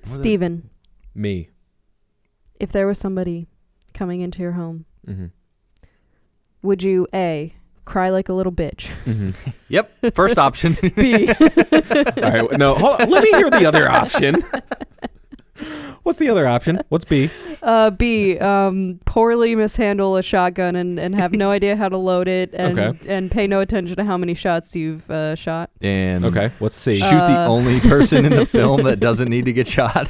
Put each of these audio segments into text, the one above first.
Steven. Me. If there was somebody coming into your home, Mm-hmm. would you A, cry like a little bitch? Mm-hmm. Yep. First option. B. All right. No, hold on. Let me hear the other option. What's the other option? What's B? B, poorly mishandle a shotgun and have no idea how to load it and pay no attention to how many shots you've shot. And Okay. What's C? shoot the only person in the film that doesn't need to get shot.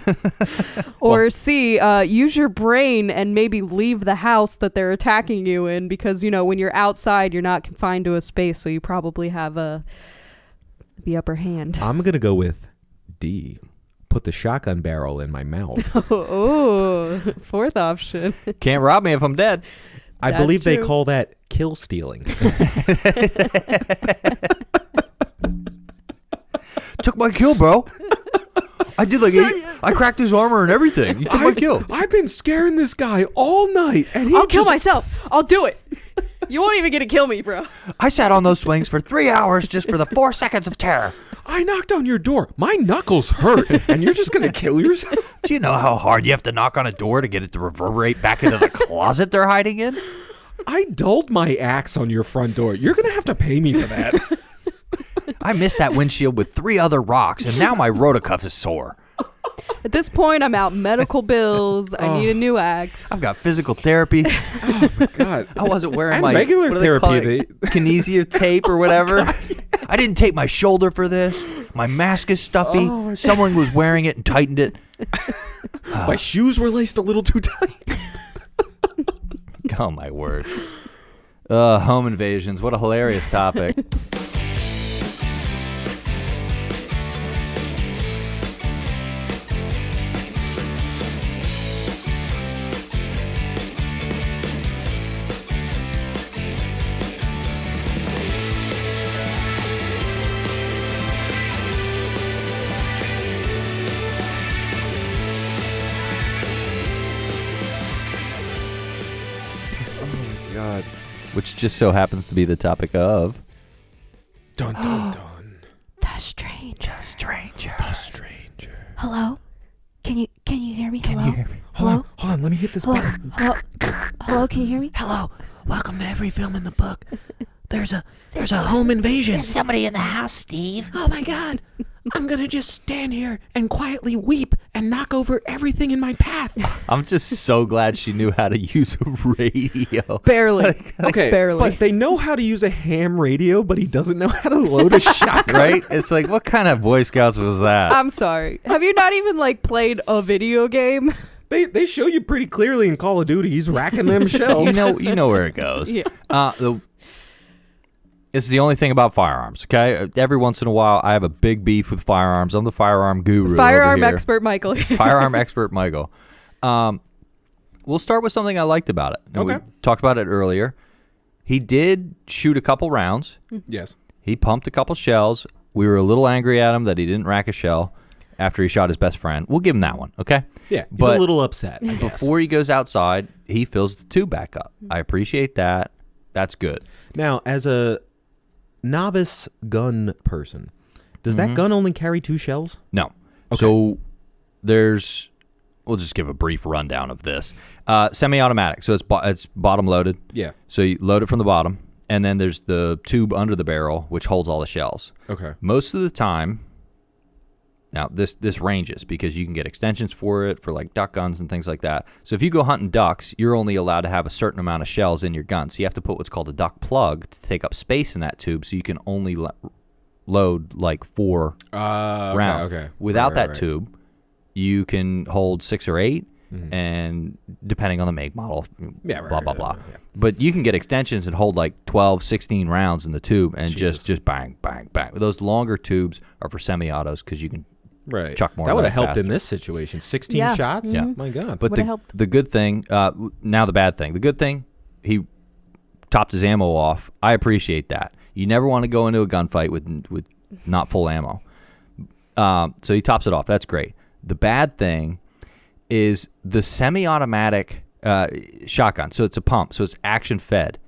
Or C, use your brain and maybe leave the house that they're attacking you in because, when you're outside, you're not confined to a space, so you probably have the upper hand. I'm going to go with D. Put the shotgun barrel in my mouth. Oh, fourth option. Can't rob me if I'm dead. I That's believe they true. call that kill stealing. Took my kill, bro. I did I cracked his armor and everything. You took my kill. I've been scaring this guy all night, and I'll kill myself. I'll do it. You won't even get to kill me, bro. I sat on those swings for 3 hours just for the 4 seconds of terror. I knocked on your door. My knuckles hurt, and you're just going to kill yourself? Do you know how hard you have to knock on a door to get it to reverberate back into the closet they're hiding in? I dulled my axe on your front door. You're going to have to pay me for that. I missed that windshield with 3 other rocks, and now my rotocuff is sore. At this point, I'm out medical bills. I need a new axe. I've got physical therapy. Oh, my God. I wasn't wearing And my regular what do they call therapy, it? Kinesia tape or whatever. I didn't tape my shoulder for this. My mask is stuffy. Someone was wearing it and tightened it. My shoes were laced a little too tight. Oh, my word. Home invasions. What a hilarious topic. God. Which just so happens to be the topic of... Dun, dun, dun. The stranger. Stranger. The stranger. Hello? Can you hear me? Can Hello? you hear me? Hello? Hold on. Let me hit this Hello? button. Hello? Can you hear me? Hello. Welcome to every film in the book. There's a home invasion. There's somebody in the house, Steve. Oh, my God. I'm going to just stand here and quietly weep and knock over everything in my path. I'm just so glad she knew how to use a radio. Barely. Okay, Barely. but they know how to use a ham radio, but he doesn't know how to load a shotgun. Right? It's like, what kind of Boy Scouts was that? I'm sorry. Have you not even played a video game? They show you pretty clearly in Call of Duty. He's racking them shells. You know where it goes. Yeah. This is the only thing about firearms, okay? Every once in a while, I have a big beef with firearms. I'm the firearm guru. Firearm over here. expert Michael. Firearm expert Michael. We'll start with something I liked about it. And Okay. We talked about it earlier. He did shoot a couple rounds. Yes. He pumped a couple shells. We were a little angry at him that he didn't rack a shell after he shot his best friend. We'll give him that one, okay? Yeah, he's But a little upset, I guess. Before he goes outside, he fills the tube back up. I appreciate that. That's good. Now, as a novice gun person, does that gun only carry 2 shells? No. Okay. So we'll just give a brief rundown of this. Semi-automatic, so it's bottom loaded. Yeah. So you load it from the bottom, and then there's the tube under the barrel, which holds all the shells. Okay. Most of the time, now this ranges because you can get extensions for it for duck guns and things like that. So if you go hunting ducks, you're only allowed to have a certain amount of shells in your gun. So you have to put what's called a duck plug to take up space in that tube, so you can only load 4 rounds. Okay. Without that Right. tube, you can hold 6 or 8, and depending on the make model, Yeah, blah, blah, blah. yeah. But you can get extensions and hold 12, 16 rounds in the tube and Jesus. just bang, bang, bang. Those longer tubes are for semi-autos because you can Right. chuck more That would have lead helped in faster. this situation. 16 Yeah. shots? Yeah. My God. But Would've helped. the good thing, now the bad thing. The good thing, he topped his ammo off. I appreciate that. You never want to go into a gunfight with not full ammo. So he tops it off. That's great. The bad thing is the semi-automatic shotgun. So it's a pump. So it's action fed.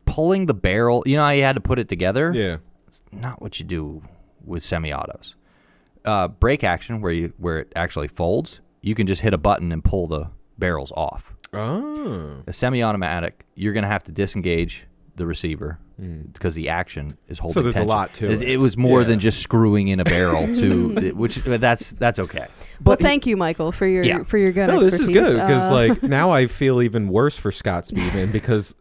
Pulling the barrel, how you had to put it together? Yeah. It's not what you do with semi-autos. Brake action, where it actually folds, you can just hit a button and pull the barrels off. Oh. A semi-automatic, you're going to have to disengage the receiver because the action is holding So there's tension. a lot to it. It was more than just screwing in a barrel to which that's okay. Well, thank you, Michael, for your gun expertise. No, this is good because like now I feel even worse for Scott Speedman because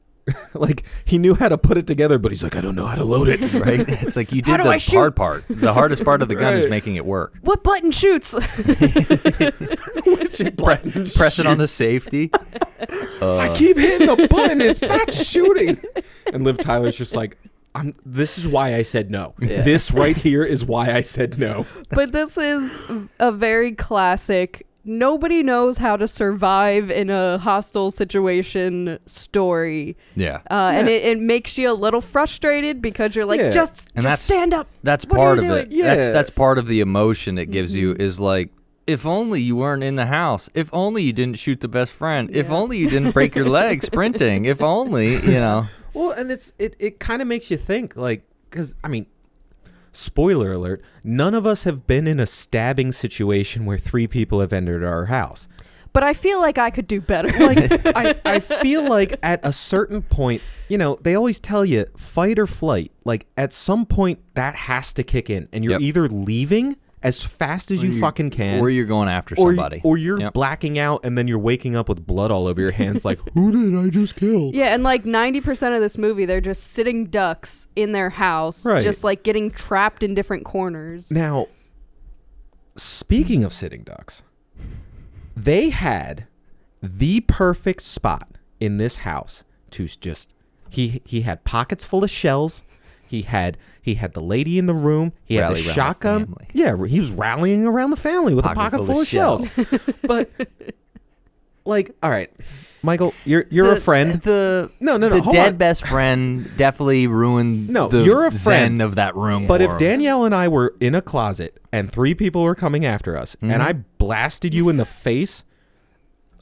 like he knew how to put it together, but he's like, I don't know how to load it. Right? It's like you did the hard part. The hardest part of the gun is making it work. What button shoots? Which button Press it on the safety. I keep hitting the button. It's not shooting. And Liv Tyler's just like, this is why I said no. Yeah. This right here is why I said no. But this is a very classic, nobody knows how to survive in a hostile situation story. Yeah. And it makes you a little frustrated because you're like, just stand up. That's What part are of you it. doing? Yeah. That's part of the emotion it gives you is like, if only you weren't in the house. If only you didn't shoot the best friend. If only you didn't break your leg sprinting. If only, Well, and it kind of makes you think, like, because, I mean, spoiler alert, none of us have been in a stabbing situation where 3 people have entered our house. But I feel like I could do better. Like, I feel like at a certain point, they always tell you fight or flight. Like, at some point, that has to kick in, and you're either leaving as fast as you fucking can, or you're going after somebody, or you're blacking out and then you're waking up with blood all over your hands like, who did I just kill? Yeah, and like 90% of this movie, they're just sitting ducks in their house, just like getting trapped in different corners. Now, speaking of sitting ducks, they had the perfect spot in this house to just, he had pockets full of shells. He had the lady in the room. He had the shotgun. Yeah, he was rallying around the family with a pocket full of shells. But like, all right, Michael, you're a friend. The dead best friend definitely ruined you're a zen friend of that room. But if Danielle and I were in a closet and 3 people were coming after us, and I blasted you in the face,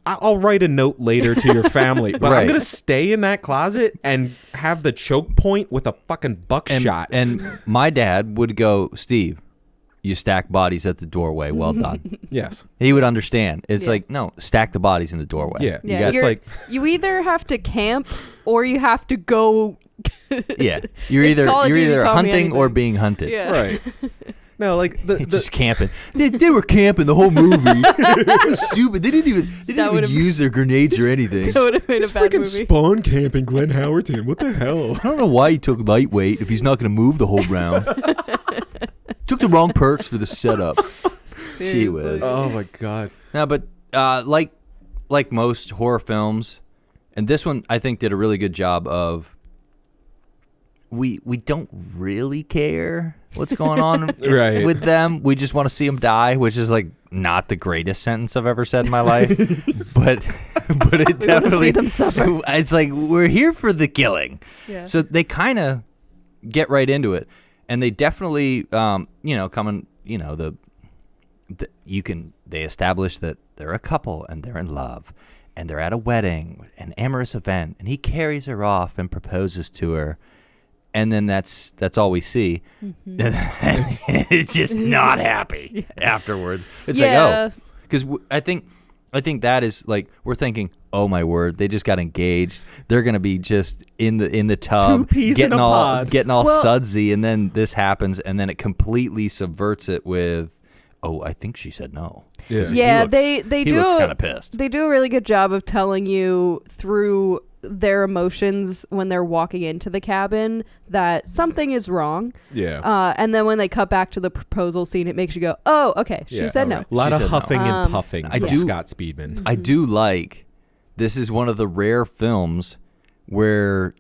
I'll write a note later to your family, but I'm going to stay in that closet and have the choke point with a fucking buckshot. And my dad would go, Steve, you stack bodies at the doorway. Well done. Yes. He would understand. It's like, no, stack the bodies in the doorway. Yeah. It's like you either have to camp or you have to go. Yeah. You're either hunting or being hunted. Yeah. Right. No, like just camping. They were camping the whole movie. It was stupid. They didn't even use their grenades or anything. That would have made a bad movie. Spawn camping Glenn Howerton. What the hell? I don't know why he took lightweight if he's not going to move the whole round. Took the wrong perks for the setup. Gee whiz. Oh my god. No, but like most horror films, and this one I think did a really good job of. We don't really care what's going on with them. We just want to see them die, which is like not the greatest sentence I've ever said in my life. but it definitely see them suffer. It's like we're here for the killing. Yeah. So they kind of get right into it, and they definitely they establish that they're a couple and they're in love and they're at a wedding, an amorous event, and he carries her off and proposes to her. And then that's all we see. Mm-hmm. It's just not happy afterwards. It's like, because I think that is like we're thinking, oh my word, they just got engaged. They're gonna be just in the tub, 2 peas in a pod. getting all sudsy, and then this happens, and then it completely subverts it with, oh, I think she said no. Yeah, they looks kind of pissed. They do a really good job of telling you through their emotions when they're walking into the cabin that something is wrong. Yeah. And then when they cut back to the proposal scene, it makes you go, oh, okay, she said no. A lot of huffing no. and puffing from Scott Speedman. I do like, this is one of the rare films where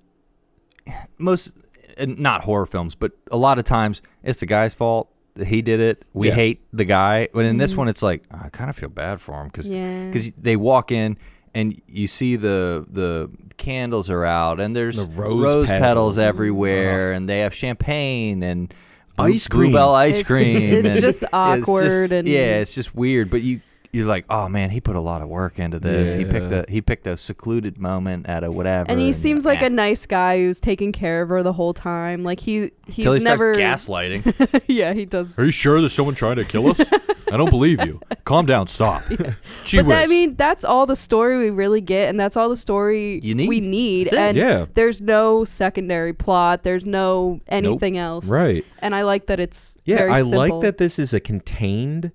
not horror films, but a lot of times it's the guy's fault. He did it. We hate the guy. But in this one, it's like, I kind of feel bad for him because they walk in and you see the candles are out and there's the rose petals everywhere and they have champagne and ice cream. Bluebell ice cream. It's just awkward. It's just weird. But you're like, oh man, he put a lot of work into this. Yeah. He picked a secluded moment at a whatever. And he seems like a a nice guy who's taking care of her the whole time. Like he's Till he never starts gaslighting. Yeah, he does. Are you sure there's someone trying to kill us? I don't believe you. Calm down. Stop. Gee But I whiz. mean, that's all the story we really get, and that's all the story we need. That's it. And Yeah. there's no secondary plot. There's no anything else. Right. And I like that it's Yeah, very I simple. like that this is a contained,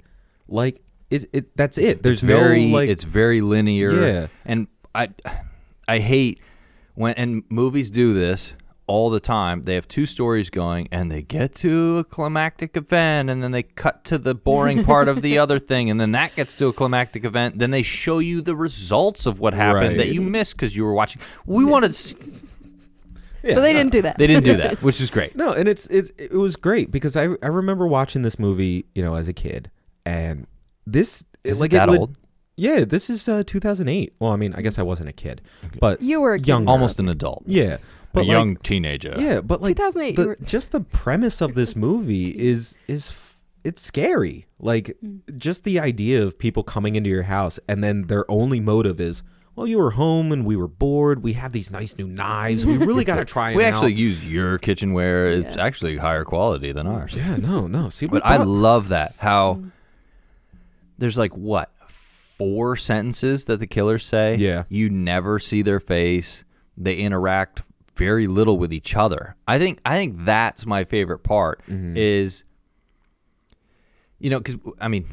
like, it that's it. There's it's very linear. Yeah. And I hate when, and movies do this all the time. They have two stories going and they get to a climactic event and then they cut to the boring part of the other thing and then that gets to a climactic event. Then they show you the results of what happened that you missed because you were watching. We wanted to see. Yeah, so they didn't do that. They didn't do that, which is great. No, and it was great because I remember watching this movie, as a kid, and this Is it that old? Yeah, this is 2008. Well, I mean, I guess I wasn't a kid, but You were a kid. young, Almost an adult. yeah, but A young teenager. yeah, but like 2008, you were- just the premise of this movie is it's scary. Like just the idea of people coming into your house and then their only motive is, well, you were home and we were bored. We have these nice new knives. We really got to try them We out. actually use your kitchenware. It's actually higher quality than ours. Yeah, no. See, But I love that. How there's like, what, 4 sentences that the killers say? Yeah. You never see their face. They interact very little with each other. I think that's my favorite part is, because, I mean,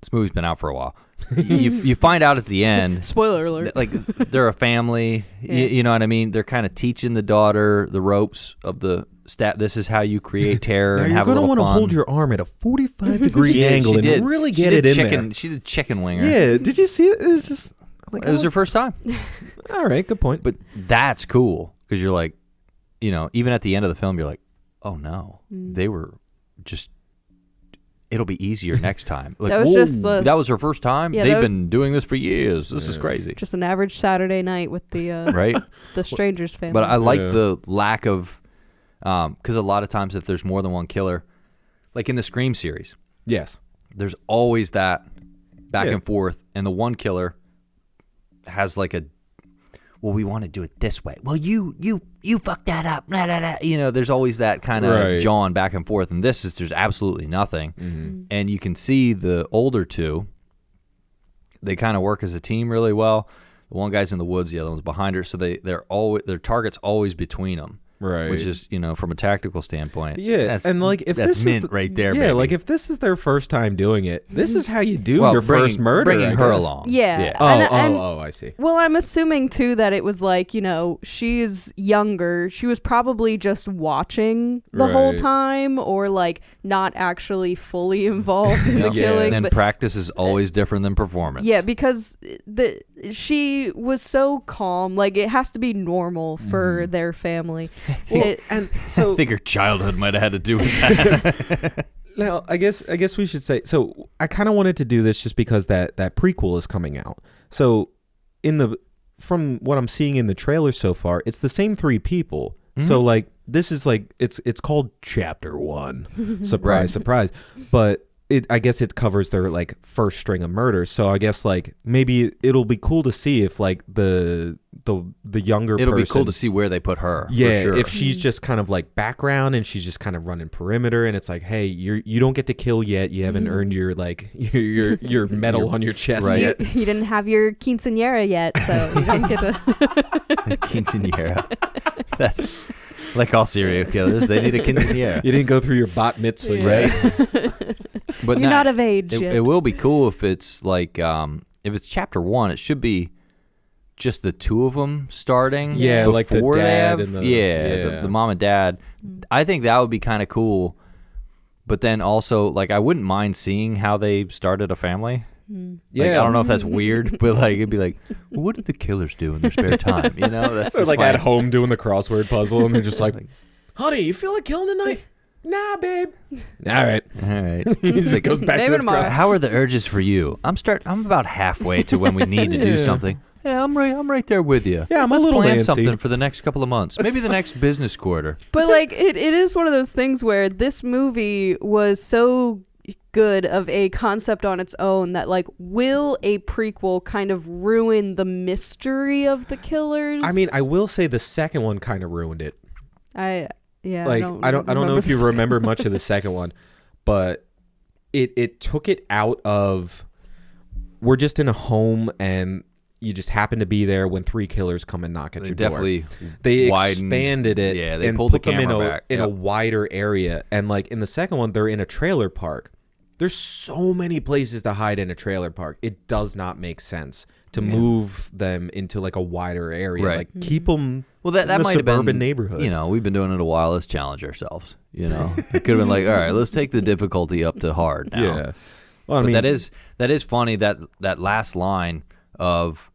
this movie's been out for a while. you find out at the end, Spoiler alert. like they're a family. You know what I mean? They're kind of teaching the daughter the ropes of the stat. This is how you create terror now and you're have a going to little want to fun. hold your arm at a 45-degree angle She did. and really She get did it in chicken, there. She did chicken winger. Yeah, did you see it? It was just like, It was her first time. all right, good point. But that's cool because you're like, even at the end of the film, you're like, oh no, they were just. It'll be easier next time. Like, That was just that was her first time. Yeah, They've that- been doing this for years. This is crazy, Just an average Saturday night with the right? the stranger's family. But I like Yeah. the lack of, because a lot of times if there's more than one killer, like in the Scream series, Yes. there's always that back Yeah. and forth, and the one killer has like well, we want to do it this way. Well, you fucked that up. Blah, blah, blah. There's always that kind of Right. jawing back and forth, and there's absolutely nothing. And you can see the older two, they kind of work as a team really well. The one guy's in the woods, the other one's behind her, so their target's always between them. Right. Which is, from a tactical standpoint. Yeah, and like if that's this mint is right there, yeah, baby. like if this is their first time doing it, this is how you do Well, your first murder. bringing I her guess. along. Yeah. Oh, I see. Well, I'm assuming too that it was like, she's younger. She was probably just watching the whole Right. time or like not actually fully involved in the Yeah. killing. And but practice is always different than performance. yeah, because she was so calm. Like it has to be normal for their family. And so I think her childhood might have had to do with that. now, I guess we should say. So I kind of wanted to do this just because that prequel is coming out. So from what I'm seeing in the trailer so far, it's the same 3 people. So like this is like it's called Chapter 1. Surprise, Right. surprise. But I guess it covers their like first string of murders. So I guess like maybe it'll be cool to see if like the younger It'll person, be cool to see where they put her. yeah, for sure. if she's just kind of like background and she's just kind of running perimeter, and it's like, hey, you don't get to kill yet. You haven't earned your like your medal on your chest Right. yet. You didn't have your quinceañera yet, so you didn't get to. Quinceañera. That's like all serial killers. They need a quinceañera. You didn't go through your bat mitzvah Right. yet. But You're not of age yet. It will be cool if it's like if it's Chapter 1. It should be just the 2 of them starting. Yeah, like the before they dad have- and the- yeah, yeah. the mom and dad. I think that would be kind of cool. But then also, like, I wouldn't mind seeing how they started a family. Yeah, Like, I don't know if that's weird, but like it'd be like, well, what did the killers do in their spare time? That's They're just like my- at home doing the crossword puzzle, and they're just like, honey, you feel like killing tonight? Nah, babe. All right. All right. He just goes back Maybe to his tomorrow. cross. How are the urges for you? I'm about halfway to when we need to do Yeah. something. Yeah, I'm right there with you. Yeah, I'm a Let's little plan antsy. something for the next couple of months. Maybe the next business quarter. But like it is one of those things where this movie was so good of a concept on its own that like will a prequel kind of ruin the mystery of the killers? I mean, I will say the second one kind of ruined it. I Like don't I don't know remember if you the remember much of the second one, but it took it out of we're just in a home and you just happen to be there when 3 killers come and knock at your door. They expanded it they and pulled put the them camera back. in a wider area. And like in the second one, they're in a trailer park. There's so many places to hide in a trailer park. It does not make sense to move them into like a wider area. Right. Like keep them Well, that in might a have been suburban neighborhood. You know, we've been doing it a while. Let's challenge ourselves. You know, it could have been like, all right, let's take the difficulty up to hard now. Yeah. Well, I But mean, that is funny. That last line of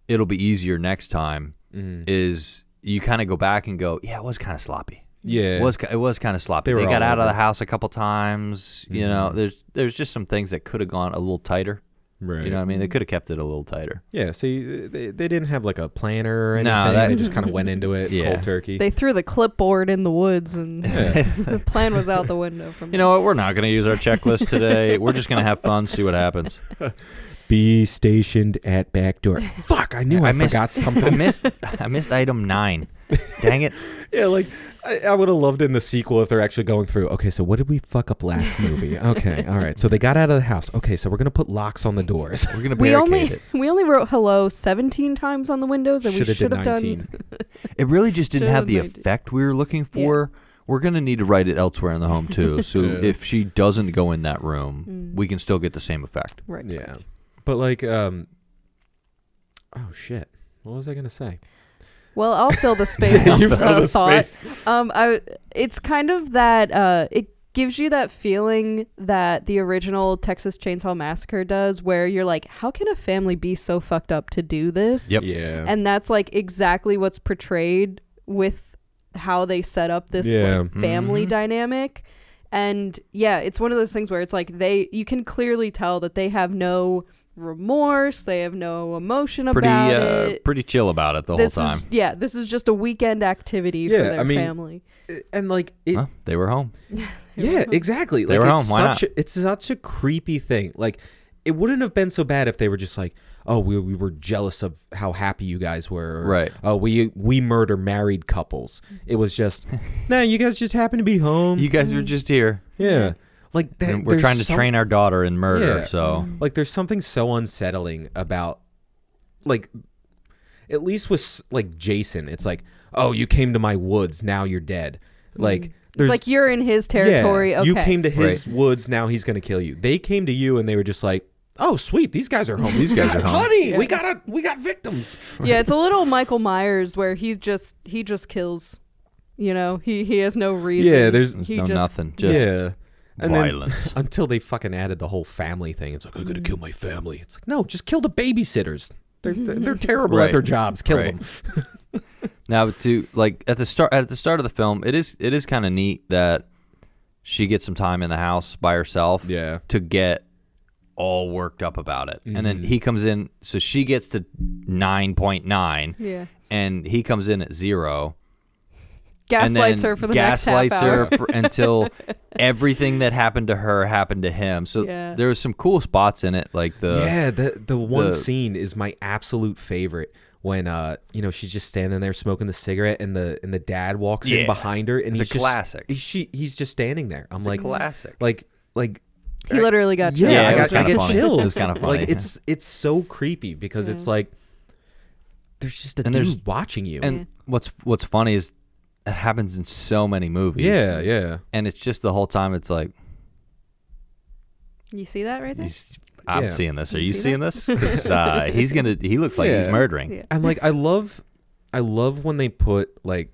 "it'll be easier next time" is you kind of go back and go, yeah, it was kind of sloppy. yeah. It was kind of sloppy. They They were got all out of over the house a couple times. You know, there's just some things that could have gone a little tighter. Right. You know what I mean? They could have kept it a little tighter. Yeah, see, they didn't have like a planner or No, anything. They just kind of went into it Yeah. cold turkey. They threw the clipboard in the woods and the plan was out the window from You know what? We're not going to use our checklist today. We're just going to have fun, see what happens. Be stationed at back door. Fuck, I knew I forgot something. I missed item 9. Dang it. Yeah, like I would have loved in the sequel if they're actually going through. Okay, so what did we fuck up last movie? Okay, all right. So they got out of the house. Okay, so we're gonna put locks on the doors. We're going to we barricade it. only wrote hello 17 times on the windows and we should have done 19. It really just didn't Should've have the made it. effect we were looking for. We're going to need to write it elsewhere in the home, too. So Yeah. if she doesn't go in that room, we can still get the same effect. right. Yeah, but like, oh shit, what was I gonna say? Well, I'll fill the space on You fill the thought. space. It's kind of that it gives you that feeling that the original Texas Chainsaw Massacre does, where you're like, how can a family be so fucked up to do this? Yep. Yeah, And that's like exactly what's portrayed with how they set up this like, family dynamic. And yeah, it's one of those things where it's like you can clearly tell that they have no remorse, they have no emotion about it. Pretty chill about it the whole time. This is just a weekend activity for their family. and like it. Well, they were home. Yeah, exactly. They Like were it's home. Why such it's such a creepy thing. Like it wouldn't have been so bad if they were just like, oh, we were jealous of how happy you guys were. Or, Right. Oh, we murder married couples. It was just, nah, you guys just happen to be home. You guys were just here. Yeah. Like that, And we're trying to train our daughter in murder, Yeah. so... Like there's something so unsettling about, like, at least with like Jason, it's like, oh, you came to my woods, now you're dead. Like It's like you're in his territory. Yeah, okay. you came to his woods, now he's gonna kill you. They came to you and they were just like, oh, sweet, these guys are home. These guys are home. Honey, Yeah. we got victims. Yeah, it's a little Michael Myers where he just kills. You know, he has no reason. Yeah, there's he no just, nothing. Just yeah. And violence. then, until they fucking added the whole family thing. It's like, I'm gonna kill my family. It's like, no, just kill the babysitters. They're terrible at Right. their jobs. Kill Right. them. Now, to like at the start of the film, it is kind of neat that she gets some time in the house by herself. Yeah. To get all worked up about it, and then he comes in. So she gets to 9.9. Yeah. And he comes in at 0. Gaslights her for the next half hour. Until everything that happened to her happened to him. So Yeah. there was some cool spots in it, like The one the- scene is my absolute favorite when she's just standing there smoking the cigarette and the dad walks in Yeah. behind her and It's he's a just, classic. He's just standing there. I'm It's like a classic. like He literally got chills. Yeah, I it was got kinda funny. chills. It was kinda funny. Like it's so creepy because it's like there's just a And there's- dude watching you. And what's funny is it happens in so many movies. yeah. And it's just the whole time it's like, You see that right there? I'm Yeah. seeing this. Are You you see seeing this? Because he looks like he's Yeah. murdering. Yeah. And like I love when they put like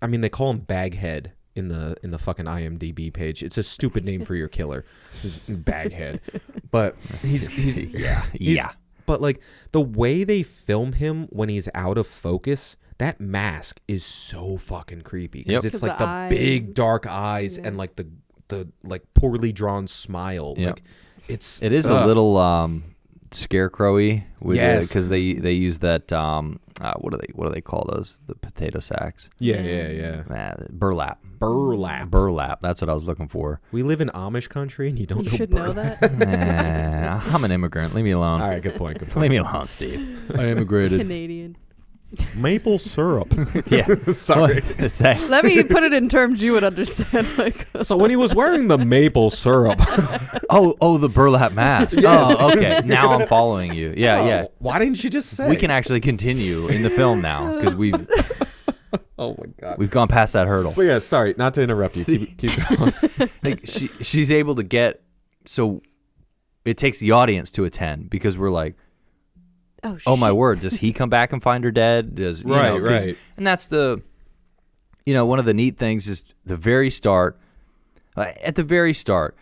they call him Baghead in the fucking IMDb page. It's a stupid name for your killer. Is Baghead. But he's Yeah. But like the way they film him when he's out of focus, that mask is so fucking creepy because Yep. it's 'Cause like the the eyes. big dark eyes Yeah. and like the like poorly drawn smile. Yep. Like it It is a little scarecrowy with Yes. because they use that what do they call those, the potato sacks? Yeah. Burlap. That's what I was looking for. We live in Amish country, and you don't You know should know burlap. that. I'm an immigrant. Leave me alone. All right, good point. Leave me alone, Steve. I immigrated. Canadian. Maple syrup. Yeah. Sorry. Thanks. Let me put it in terms you would understand. So when he was wearing the maple syrup, Oh, the burlap mask. Oh, okay. Now I'm following you. Yeah. Why didn't you just say? We can actually continue in the film now because Oh my god. we've gone past that hurdle. But yeah, sorry, not to interrupt you. Keep going. Like she's able to get, so it takes the audience to attend because we're like, oh my word, does he come back and find her dead? Does Right. And that's the, one of the neat things is the very start. At the very start,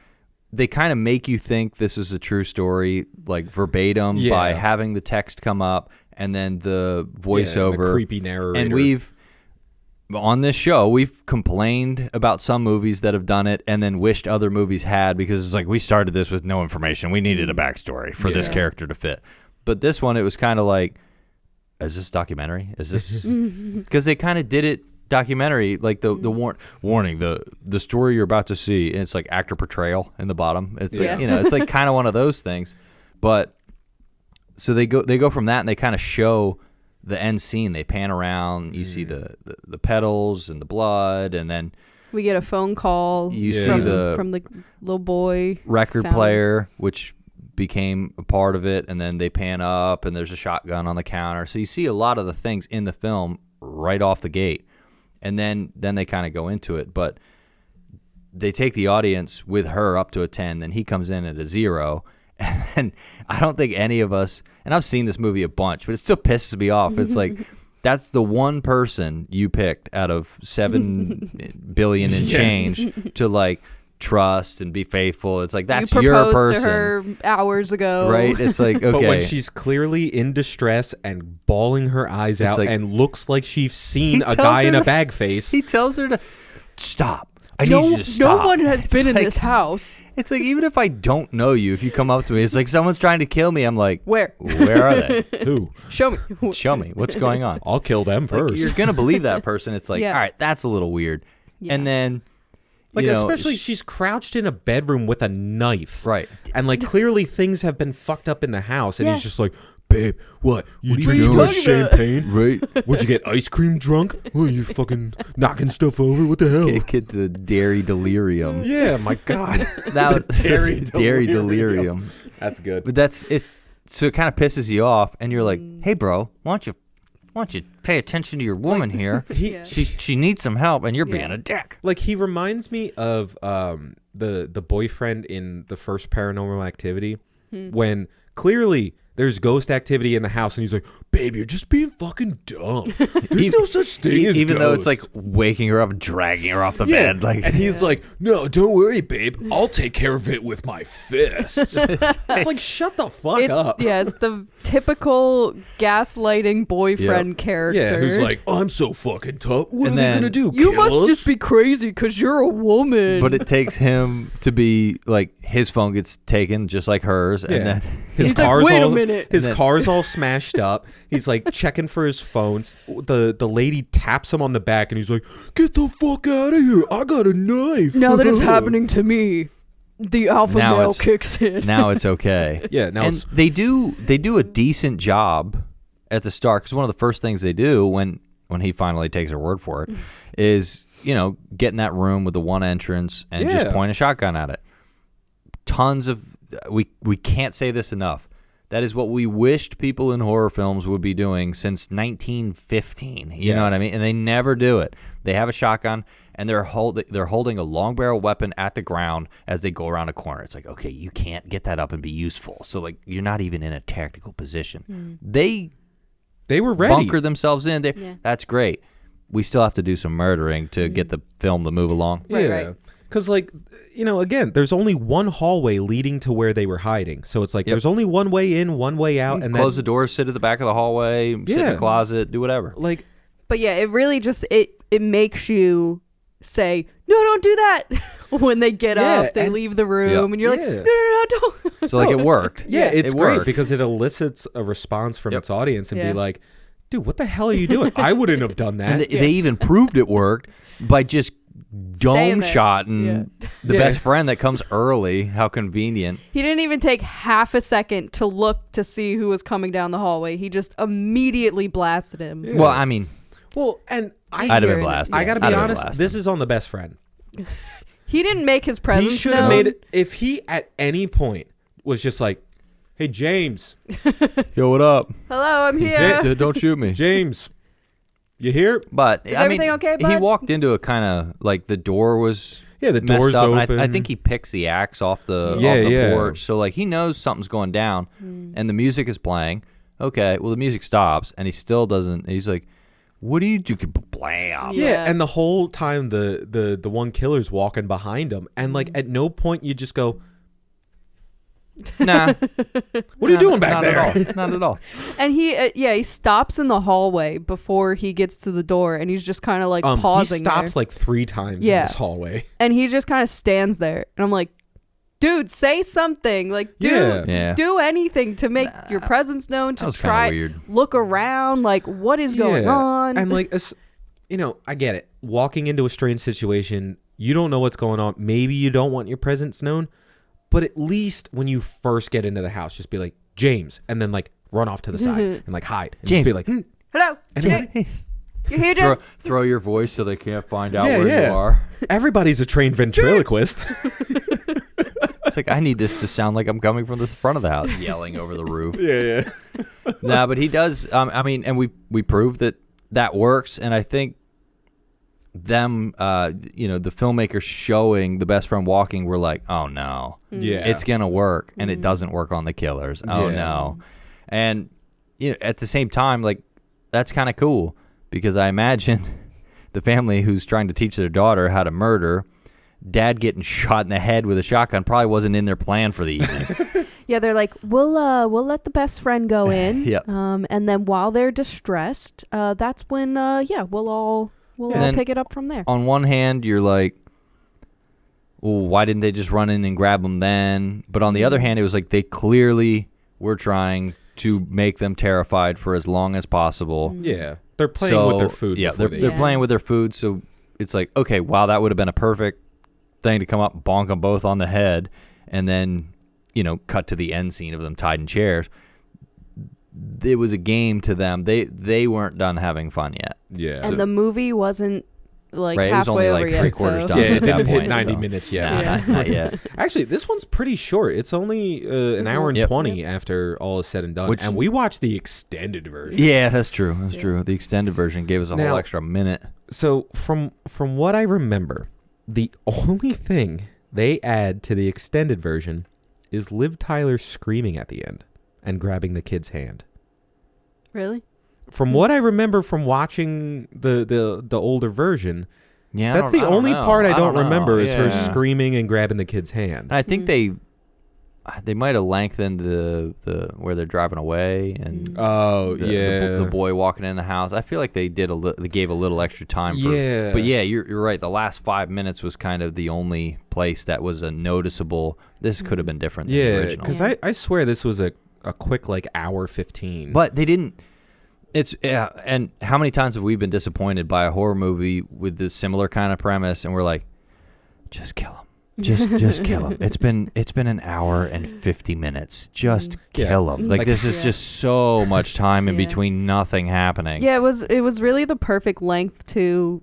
they kind of make you think this is a true story, like verbatim, by having the text come up and then the voiceover, and the creepy narrator. And on this show, we've complained about some movies that have done it and then wished other movies had, because it's like, we started this with no information. We needed a backstory for this character to fit. But this one, it was kind of like, is this documentary? Is this... Because they kind of did it documentary, like the warning, the story you're about to see, and it's like actor portrayal in the bottom. It's like, it's like kind of one of those things. But so they go from that, and they kind of show the end scene. They pan around, you see the petals and the blood, and then we get a phone call. You see from the little boy record player, which became a part of it, and then they pan up and there's a shotgun on the counter. So you see a lot of the things in the film right off the gate, and then they kind of go into it. But they take the audience with her up to a 10, then he comes in at a 0, and I don't think any of us, and I've seen this movie a bunch, but it still pisses me off. It's like, that's the one person you picked out of 7 billion and change to like trust and be faithful. It's like, that's your person. You proposed to her hours ago, right? It's like, okay, but when she's clearly in distress and bawling her eyes out, like, and looks like she's seen a guy in a bag face, he tells her to stop. I need you to stop. No one has been in this house. It's like, even if I don't know you, if you come up to me, it's like, someone's trying to kill me. I'm like, where are they? Who? Show me. Show me. What's going on? I'll kill them first. Like, you're gonna believe that person. It's like, all right, that's a little weird. Yeah. And then, like, especially she's crouched in a bedroom with a knife, right? And like, clearly things have been fucked up in the house, and he's just like, babe, what you drinking champagne? Right? Would you get ice cream drunk? What, are you fucking knocking stuff over? What the hell? Get the dairy delirium. Yeah, my God. That was dairy delirium. That's good. But so it kind of pisses you off, and you're like, hey, bro, why don't you pay attention to your woman here? She needs some help, and you're being a dick. Like, he reminds me of the boyfriend in the first Paranormal Activity, when clearly there's ghost activity in the house, and he's like, babe, you're just being fucking dumb. There's no such thing as even ghosts. though it's like waking her up and dragging her off the bed. Like, and he's like, no, don't worry, babe. I'll take care of it with my fists. It's like, shut the fuck up. Yeah, it's the typical gaslighting boyfriend character. Yeah, who's like, I'm so fucking tough. What are they going to do? You kill must us? just be crazy because you're a woman. But it takes him to be like, his phone gets taken just like hers, and then his car's like, wait a minute. His car's all smashed up. He's like checking for his phones. The lady taps him on the back, and he's like, get the fuck out of here. I got a knife. Now that it's happening to me, the alpha male kicks in. Now it's okay. Yeah, now and they do a decent job at the start, because one of the first things they do when he finally takes her word for it is, get in that room with the one entrance and just point a shotgun at it. Tons of we can't say this enough. That is what we wished people in horror films would be doing since 1915. You know what I mean? And they never do it. They have a shotgun, and they're holding a long barrel weapon at the ground as they go around a corner. It's like, okay, you can't get that up and be useful. So like, you're not even in a tactical position. They were ready. Bunker themselves in. That's great. We still have to do some murdering to get the film to move along. Right. Because, like, again, there's only one hallway leading to where they were hiding. So it's like, there's only one way in, one way out. And close the doors, sit at the back of the hallway, sit in the closet, do whatever. Like, but yeah, it really just, it makes you say, no, don't do that. when they get up, they leave the room, and you're like, no, don't. So like it worked. Yeah, it's it great worked. because it elicits a response from its audience and be like, dude, what the hell are you doing? I wouldn't have done that. And they even proved it worked by just dome shotting the best friend that comes early. How convenient. He didn't even take half a second to look to see who was coming down the hallway. He just immediately blasted him. Yeah. Well, I mean, and I'd have been blasted. I gotta be honest, this is on the best friend. He didn't make his presence He should have made it. If he at any point was just like, hey, James. Yo, what up? Hello, I'm here. Don't shoot me. James, you here? But is everything okay, bud? He walked into a kind of like the door was the messed door's up, open. and I think he picks the axe off the porch. So like he knows something's going down, and the music is playing. Okay, well the music stops, and he still doesn't. He's like, "What do you do?" Blam. Yeah, and the whole time the one killer's walking behind him, and like at no point you just go, nah. What are you doing back there? At all. Not at all. And he stops in the hallway before he gets to the door, and he's just kind of like pausing. He stops there. like 3 times in this hallway, and he just kind of stands there, and I'm like, dude, say something. Like, dude, do anything to make your presence known. To try look around. Like, what is going on? And like, I get it. Walking into a strange situation, you don't know what's going on. Maybe you don't want your presence known. But at least when you first get into the house, just be like, James, and then like run off to the side and like hide. And James. Just be like, hello, and you here, James? Throw your voice so they can't find out where you are. Everybody's a trained ventriloquist. It's like, I need this to sound like I'm coming from the front of the house, yelling over the roof. Yeah. Nah, but he does. I mean, and we proved that works, and I think them, the filmmakers showing the best friend walking were like, oh no, it's gonna work, and it doesn't work on the killers. Oh no, and at the same time, like that's kind of cool because I imagine the family who's trying to teach their daughter how to murder, dad getting shot in the head with a shotgun probably wasn't in their plan for the evening. Yeah, they're like, we'll let the best friend go in, yep. And then while they're distressed, that's when we'll all pick it up from there. On one hand, you're like, well, why didn't they just run in and grab them then? But on the other hand, it was like they clearly were trying to make them terrified for as long as possible. Yeah, they're playing with their food. Yeah, they're playing with their food. So it's like, okay, wow, that would have been a perfect thing to come up and bonk them both on the head, and then cut to the end scene of them tied in chairs. It was a game to them. They weren't done having fun yet. Yeah. And the movie wasn't like halfway it was only over like yet. 3/4 done. Yeah, it at that didn't hit point, 90 minutes yet. Not yet. Actually, this one's pretty short. It's only an hour and 20 after all is said and done. And we watched the extended version. Yeah, that's true. That's true. The extended version gave us a whole extra minute. So from what I remember, the only thing they add to the extended version is Liv Tyler screaming at the end and grabbing the kid's hand. Really? From what I remember from watching the older version, that's the only part I don't remember is her screaming and grabbing the kid's hand. I think they might have lengthened the where they're driving away and the boy walking in the house. I feel like they gave a little extra time for. Yeah. But yeah, you're right. The last 5 minutes was kind of the only place that was a noticeable. This could have been different than the original. Because I swear this was a quick like hour 15. But they didn't. And how many times have we been disappointed by a horror movie with this similar kind of premise, and we're like, just kill him. Just kill him. It's been an hour and 50 minutes. Just kill him. Like this is just so much time in between nothing happening. Yeah, it was really the perfect length to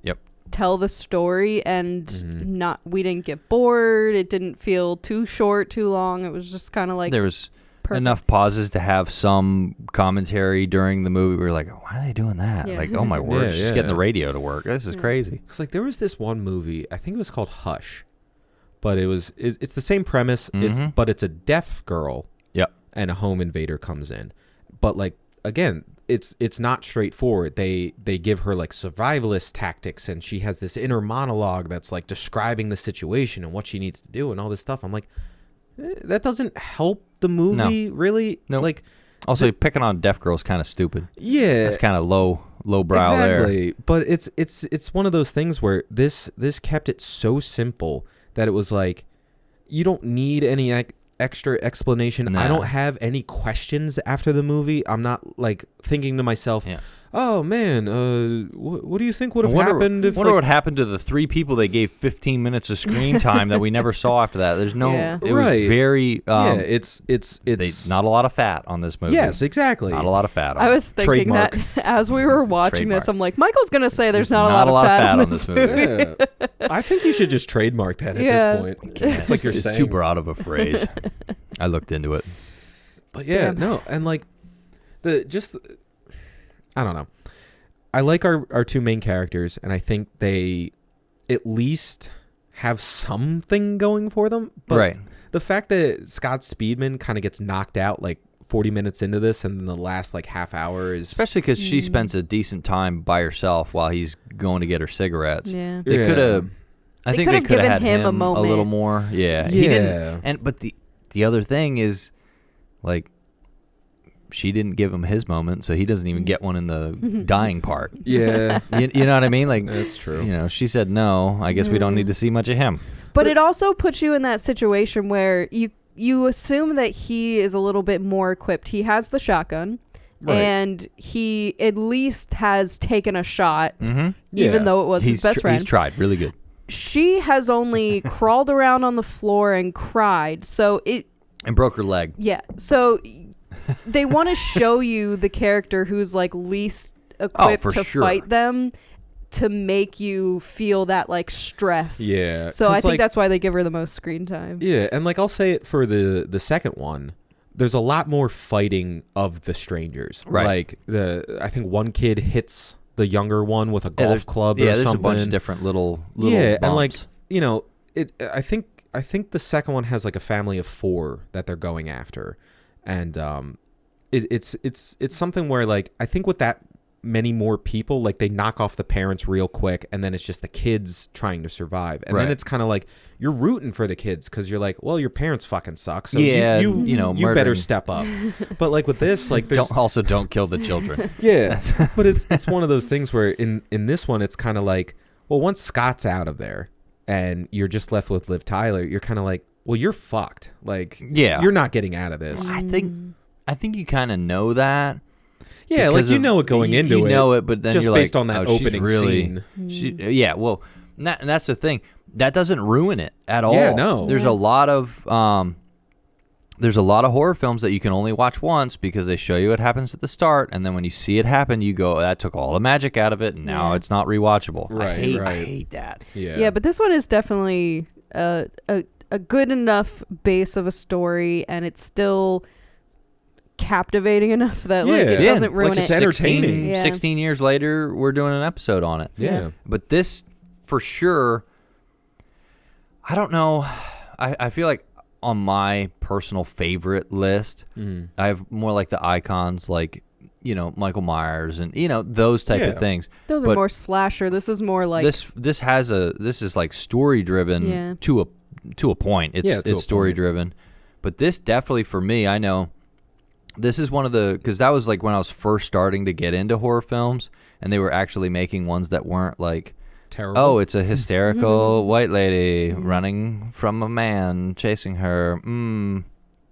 tell the story, and we didn't get bored. It didn't feel too short, too long. It was just kind of like there was enough pauses to have some commentary during the movie. We were like, why are they doing that? Like, oh my word, just getting the radio to work. This is crazy. It's like there was this one movie, I think it was called Hush. But it's the same premise. But it's a deaf girl. Yep. And a home invader comes in. But like again, it's not straightforward. They give her like survivalist tactics, and she has this inner monologue that's like describing the situation and what she needs to do and all this stuff. I'm like, that doesn't help the movie really. No. Like also picking on a deaf girl is kind of stupid. Yeah. That's kind of low brow there. Exactly. But it's one of those things where this kept it so simple that it was like, you don't need any extra explanation. Nah. I don't have any questions after the movie. I'm not like thinking to myself, oh man, what do you think would have happened if? Wonder what happened to the 3 people they gave 15 minutes of screen time that we never saw after that. There's no. Yeah. It was very. It's not a lot of fat on this movie. Yes, exactly. Not a lot of fat. I was thinking Trademark. that as we were watching this, I'm like, Michael's gonna say there's not not a lot of fat on this movie. Yeah. I think you should just trademark that at this point. It's like you're it's saying. too broad of a phrase. I looked into it. But yeah, no, and like I don't know. I like our 2 main characters, and I think they at least have something going for them. But Right. the fact that Scott Speedman kind of gets knocked out like 40 minutes into this, and then the last like half hour is Especially because she spends a decent time by herself while he's going to get her cigarettes. Yeah. They could have. I think they could have had given him a a moment. little more. Yeah. He didn't. But the other thing is, like, she didn't give him his moment, so he doesn't even get one in the dying part. Yeah. You know what I mean? Like, That's true. You know, she said no. I guess we don't need to see much of him. But it also puts you in that situation where you assume that he is a little bit more equipped. He has the shotgun, and he at least has taken a shot, even though it was his best friend. He's tried really good. She has only crawled around on the floor and cried. And broke her leg. Yeah. So they want to show you the character who's like least equipped to fight them, to make you feel that like stress. Yeah. So I think like, that's why they give her the most screen time. Yeah, and like I'll say it for the second one, there's a lot more fighting of the strangers. Right. Like I think one kid hits the younger one with a golf club or something. Yeah, there's a bunch of different little yeah, bumps. and like, you know, I think the second one has like a family of 4 that they're going after. And it's something where like I think with that many more people, like they knock off the parents real quick, and then it's just the kids trying to survive, and then it's kind of like you're rooting for the kids because you're like, well, your parents fucking suck, so you better step up. But like with this, like there's don't kill the children. Yeah, but it's one of those things where in this one it's kind of like, well, once Scott's out of there and you're just left with Liv Tyler, you're kind of like, well, you're fucked. Like, you're not getting out of this. I think you kind of know that. Yeah, like you know it going into it. You know it, but then just you're based like, on that opening scene. Yeah, well, and that's the thing. That doesn't ruin it at all. Yeah, no. There's a lot of horror films that you can only watch once because they show you what happens at the start, and then when you see it happen, you go, that took all the magic out of it, and now it's not rewatchable. Right, I hate that. Yeah, but this one is definitely a good enough base of a story, and it's still captivating enough that like it doesn't ruin like it. It's entertaining. 16 years later, we're doing an episode on it. Yeah. But this, for sure, I don't know. I feel like on my personal favorite list, I have more like the icons, like, you know, Michael Myers and, you know, those type of things. Those are more slasher. This is more like this is like story driven to a point. It's story driven. But this definitely, for me, I know this is one of the, because that was like when I was first starting to get into horror films, and they were actually making ones that weren't like terrible. Oh, it's a hysterical white lady running from a man chasing her.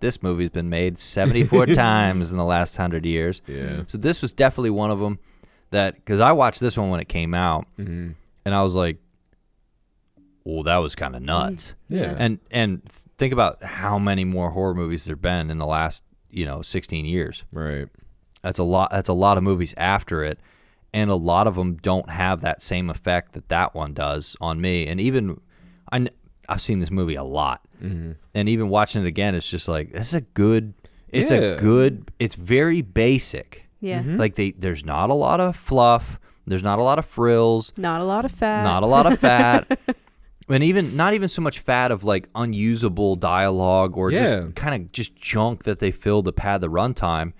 This movie's been made 74 times in the last 100 years. Yeah. So this was definitely one of them that, because I watched this one when it came out, and I was like, well, that was kind of nuts. Yeah. And think about how many more horror movies there've been in the last 16 years. Right. That's a lot of movies after it, and a lot of them don't have that same effect that one does on me. And even I've seen this movie a lot, and even watching it again, it's just like, this is a good. It's very basic. Yeah. Like there's not a lot of fluff. There's not a lot of frills. Not a lot of fat. Not a lot of fat. And not even so much fat of like unusable dialogue or just kind of just junk that they filled to pad the runtime.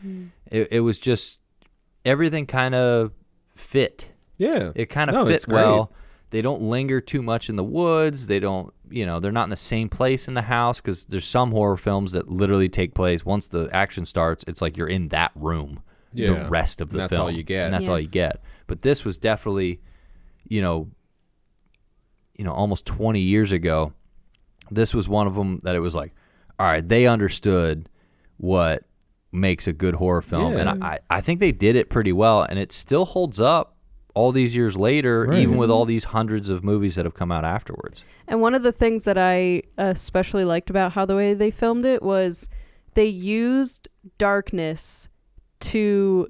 It was just everything kind of fit. Yeah. It kind of fit well. They don't linger too much in the woods. They don't, they're not in the same place in the house, because there's some horror films that literally take place once the action starts. It's like you're in that room the rest of the film. That's all you get. And that's all you get. But this was definitely, almost 20 years ago, this was one of them that it was like, all right, they understood what makes a good horror film. Yeah. And I think they did it pretty well, and it still holds up all these years later, Right. even with all these hundreds of movies that have come out afterwards. And one of the things that I especially liked about how the way they filmed it was they used darkness to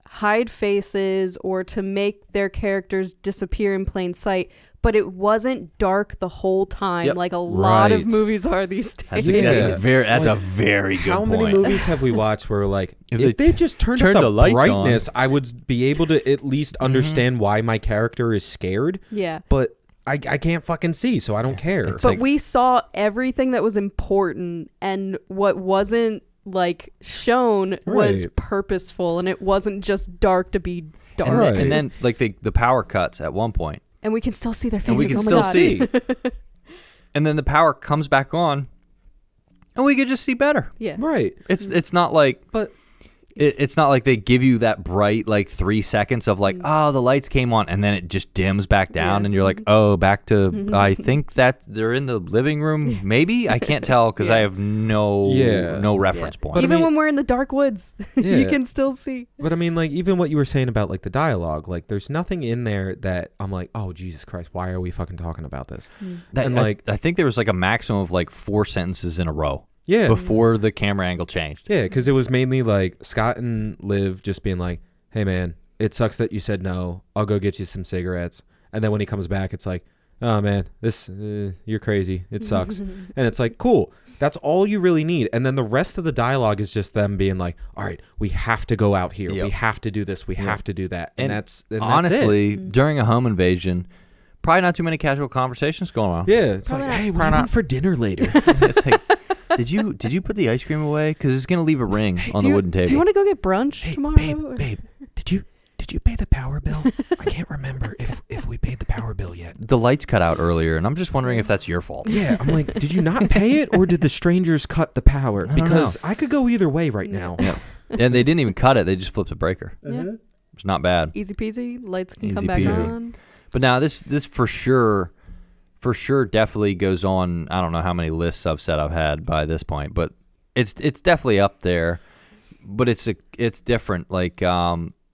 hide faces or to make their characters disappear in plain sight, but it wasn't dark the whole time Yep. like a lot of Right. movies are these days. That's Yeah. a very good How point. many movies have we watched where like If if they they just turned turned up the the lights brightness, I would be able to at least understand why my character is scared. Yeah. But I can't fucking see, so I don't care. It's But like- we saw everything that was important, and what wasn't like shown was Right. purposeful, and it wasn't just dark to be dark. Right. And then like the power cuts at one point, And we can still see their faces. and we can oh my still God. see. And then the power comes back on, and we could just see better. Yeah. Right. It's not like But it's not like they give you that bright like 3 seconds of like, oh, the lights came on, and then it just dims back down, Yeah. and you're like, oh, back to I think that they're in the living room. Maybe I can't tell because I have no reference point. But I Even mean- when we're in the dark woods, you Yeah. can still see. But I mean, like, even what you were saying about like the dialogue, like, there's nothing in there that I'm like, oh Jesus Christ, why are we fucking talking about this? And like, I think there was like a maximum of like 4 sentences in a row yeah, before the camera angle changed. yeah, because it was mainly like Scott and Liv just being like, hey man, it sucks that you said no. I'll go get you some cigarettes. And then when he comes back, it's like, oh man, this you're crazy. It sucks. And it's like, cool. That's all you really need. And then the rest of the dialogue is just them being like, all right, we have to go out here. Yep. We have to do this. We have to do that. And that's honestly, that's it. during a home invasion, probably not too many casual conversations going on. Yeah, it's Probably like, not. hey, what do you want for dinner later? It's like, did you put the ice cream away? Because it's gonna leave a ring on the wooden table. Do you want to go get brunch tomorrow? babe, did you pay the power bill? I can't remember if we paid the power bill yet. The lights cut out earlier, and I'm just wondering if that's your fault. Yeah, I'm like, did you not pay it, or did the strangers cut the power? don't Because I could go either way right now. Yep. And they didn't even cut it; they just flipped the breaker. Yeah. It's not bad. Easy peasy. Lights can Easy come back peasy. on. But now this for sure definitely goes on. I don't know how many lists I've said I've had by this point, but it's definitely up there. But it's different. Like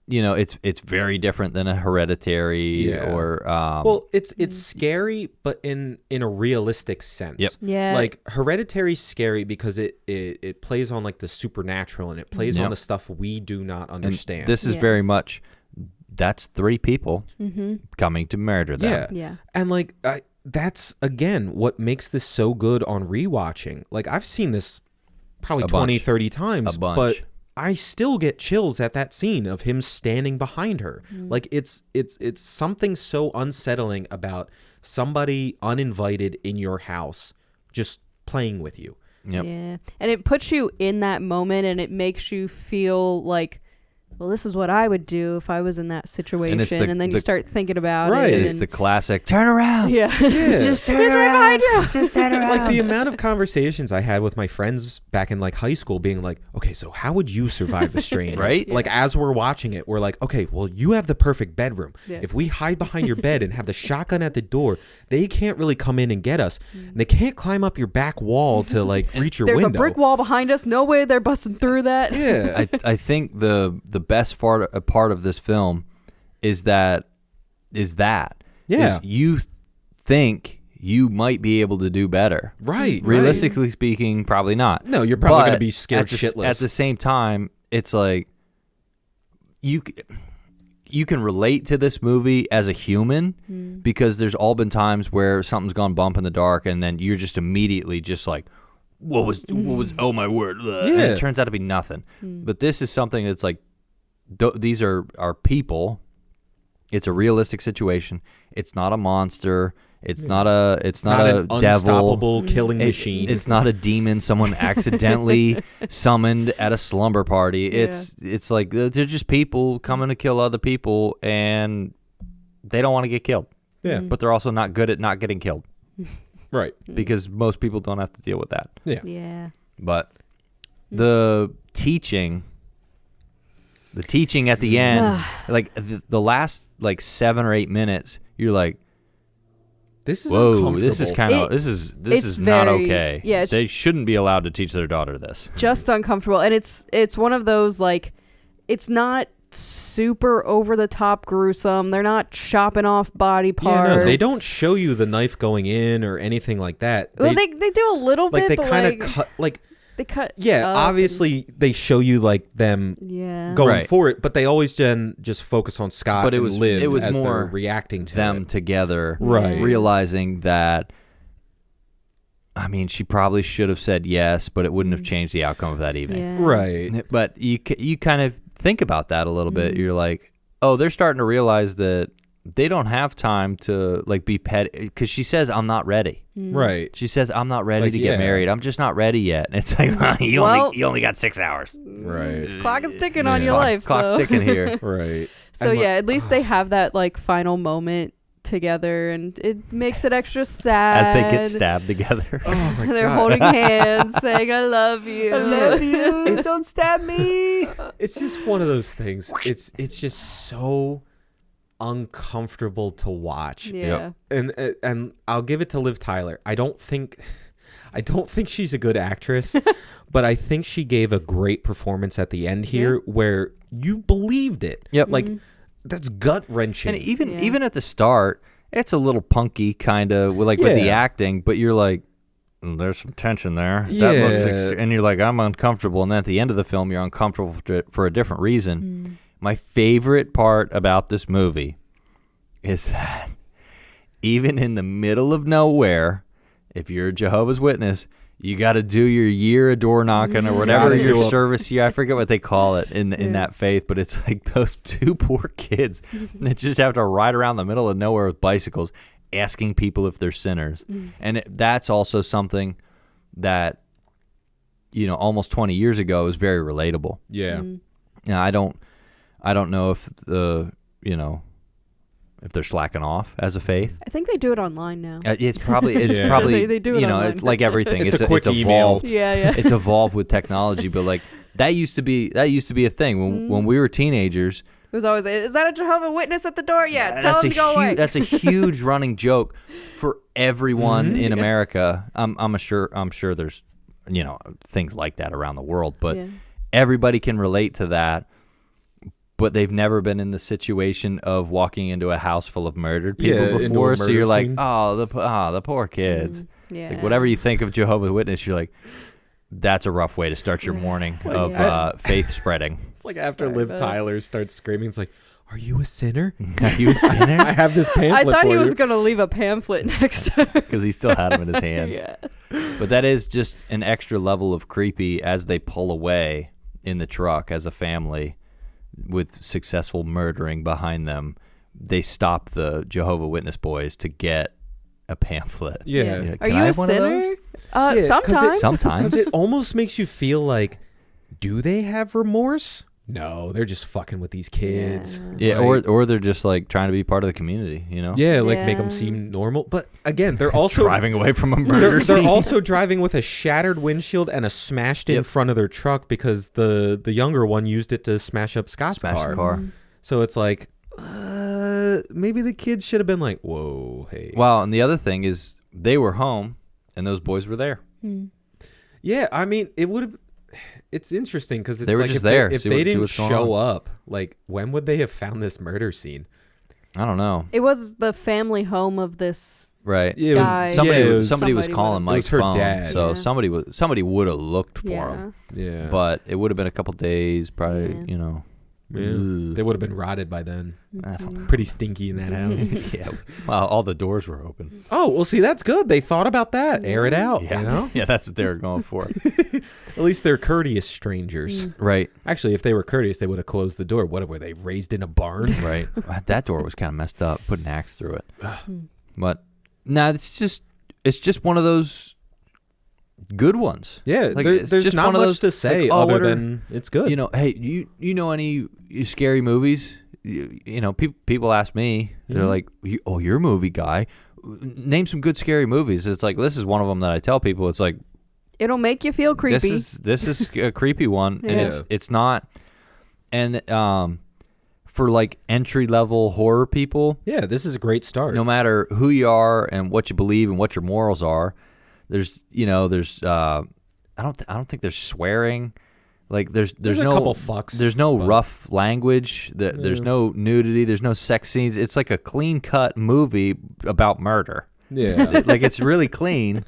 it's very different than a Hereditary Yeah. or Well, it's scary, but in a realistic sense. Yep. Yeah. Like Hereditary's scary because it plays on like the supernatural, and it plays Yep. on the stuff we do not and understand. this is Yeah. very much that's 3 people Mm-hmm. coming to murder them. Yeah. Yeah. And like that's again what makes this so good on rewatching. Like I've seen this probably A 20, bunch. 30 times, A bunch. but I still get chills at that scene of him standing behind her. Like it's something so unsettling about somebody uninvited in your house just playing with you. Yep. Yeah. And it puts you in that moment, and it makes you feel like, well, this is what I would do if I was in that situation. And, then you start thinking about Right. it. It's and- the classic turn around. yeah. Yeah. Just turn It's right around. behind you. Just turn around. Like the amount of conversations I had with my friends back in like high school being like, okay, so how would you survive the strangers? Right? Like as we're watching it, we're like, okay, well, you have the perfect bedroom. Yeah. If we hide behind your bed and have the shotgun at the door, they can't really come in and get us. And they can't climb up your back wall to like reach your There's window. a brick wall behind us. No way they're busting through that. Yeah. I think the best part of this film is Yeah. you think you might be able to do better. Right. Realistically speaking, probably not. No, you're probably But going to be scared at the, shitless. At the same time, it's like you can relate to this movie as a human because there's all been times where something's gone bump in the dark, and then you're just immediately just like, what was oh my word, and Yeah. it turns out to be nothing. But this is something that's like, these are people. It's a realistic situation. It's not a monster. It's not a an devil. unstoppable killing It- machine. It's not a demon someone accidentally summoned at a slumber party. It's like they're just people coming to kill other people, and they don't want to get killed. Yeah. But they're also not good at not getting killed Right. because most people don't have to deal with that. Yeah. Yeah. But the teaching at the end, like the last like 7 or 8 minutes, you're like, This is Whoa, uncomfortable. this is kind of this it's is not very- okay. yeah, They shouldn't be allowed to teach their daughter this. just uncomfortable, and it's one of those like, it's not super over the top gruesome. They're not chopping off body parts. Yeah, no, they don't show you the knife going in or anything like that. Well, they do a little like bit, they but kind of like, cut like they cut. yeah. up Obviously, they show you like them and- yeah. going Right. for it, but they always just focus on Scott But it and was Liv it was as more they're reacting to them it. together, Right. realizing that. I mean, she probably should have said yes, but it wouldn't have changed the outcome of that evening. Yeah. Right. But you kind of think about that a little bit. Mm-hmm. You're like, oh, they're starting to realize that they don't have time to like be petty, because she says, "I'm not ready." Right. She says, "I'm not ready Like, to yeah. get married. I'm just not ready yet." And it's like, well, you only got 6 hours. Right. Clock is ticking on Yeah. your life. Clock's so. ticking here. Right. So And, yeah, at least they have that like final moment together, and it makes it extra sad As they get stabbed together. Oh my And they're God. holding hands, saying, "I love you." you. Don't stab me. It's just one of those things. It's just so uncomfortable to watch. Yeah. Yep. And I'll give it to Liv Tyler. I don't think she's a good actress, but I think she gave a great performance at the end here where you believed it. Yep. Like that's gut wrenching. And even Yeah. even at the start, it's a little punky kind of with the Yeah. acting, but you're like, there's some tension there. Yeah. That looks and you're like, I'm uncomfortable. And then at the end of the film, you're uncomfortable for a different reason. My favorite part about this movie is that even in the middle of nowhere, if you're a Jehovah's Witness, you got to do your year of door knocking or whatever Gotta do your it. service year. I forget what they call it in that faith, but it's like those two poor kids that just have to ride around the middle of nowhere with bicycles, asking people if they're sinners. And that's also something that, almost 20 years ago is very relatable. yeah. Now, I don't know if if they're slacking off as a faith. I think they do it online now. It's probably They do it online. it's like everything. It's a quick email. evolved. Yeah. It's evolved with technology, but like that used to be a thing when we were teenagers. It was always, "Is that a Jehovah's Witness at the door?" Yeah, tell him to go away. That's a huge running joke for everyone in America. I'm sure there's things like that around the world, but everybody can relate to that. But they've never been in the situation of walking into a house full of murdered people into a before. So murder you're like, scene. the poor kids. Yeah. Like whatever you think of Jehovah's Witness, you're like, that's a rough way to start your morning of faith spreading. It's like after Sorry, Liv but- Tyler starts screaming, it's like, "Are you a sinner?" Are you a sinner? I have this I pamphlet thought for he you. was gonna leave a pamphlet next to her. Because he still had him in his hand. Yeah. But that is just an extra level of creepy as they pull away in the truck as a family with successful murdering behind them. They stop the Jehovah's Witness boys to get a pamphlet. Yeah. Yeah. Are Can you I a have one of sinner? those? Yeah, 'cause Sometimes. Because it almost makes you feel like, do they have remorse? No, they're just fucking with these kids. Yeah, right? or they're just like trying to be part of the community, Yeah, like make Yeah. them seem normal. But again, they're also driving away from a murder They're scene. also driving with a shattered windshield and a smashed in front of their truck because the younger one used it to smash up Scott's Smash car. the car. So it's like, maybe the kids should have been like, "Whoa, hey." Well, and the other thing is they were home and those boys were there. Yeah, I mean, it would have. It's interesting because it's They were like just if there, if see they what- see didn't what's going show up, like when would they have found this murder scene? I don't know. It was the family home of this. Right. Yeah, Guy. Somebody, yeah, was, somebody was somebody calling would've- It was Mike's her phone, dad. so Yeah. somebody would have looked for Yeah. him, Yeah, but it would have been a couple days, probably. Yeah. yeah. They would have been rotted by then. I don't know. Pretty stinky in that house. Yeah. Well, all the doors were open. Oh, well, see, that's good. They thought about that. Air it out. Yeah. You know, Yeah, that's what they were going for. at least they're courteous strangers. Right. Actually, if they were courteous, they would have closed the door. What were they raised in a barn? Right. That door was kind of messed up. Put an axe through it. But it's just one of those good ones. Yeah, Like, there's it's just not one of much those, to say like, oh, other what are- than it's good. Hey, you know any scary movies? People ask me. They're like, you're a movie guy. Name some good scary movies. It's like, this is one of them that I tell people. It's like, It'll make you feel creepy. this is a creepy one, and Yeah. it's not. And for like entry level horror people. Yeah, this is a great start. No matter who you are and what you believe and what your morals are, there's I don't think there's swearing. Like there's a no couple fucks. There's no rough language. There's no nudity. There's no sex scenes. It's like a clean cut movie about murder. Yeah. Like it's really clean.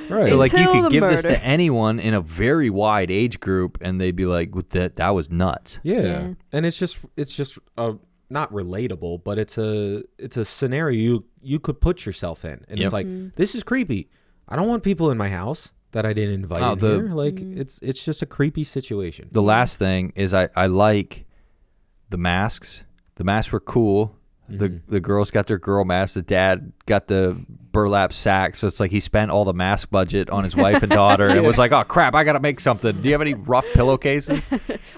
Right. So like you Until could the give this murder. to anyone in a very wide age group, and they'd be like, "That was nuts." Yeah. And it's just not relatable, but it's a scenario you could put yourself in, and it's like, this is creepy. I don't want people in my house that I didn't invite here. Like it's just a creepy situation. The last thing is I like the masks. The masks were cool. The girls got their girl masks. The dad got the burlap sack. So it's like he spent all the mask budget on his wife and daughter and was like, oh, crap, I got to make something. Do you have any rough pillowcases?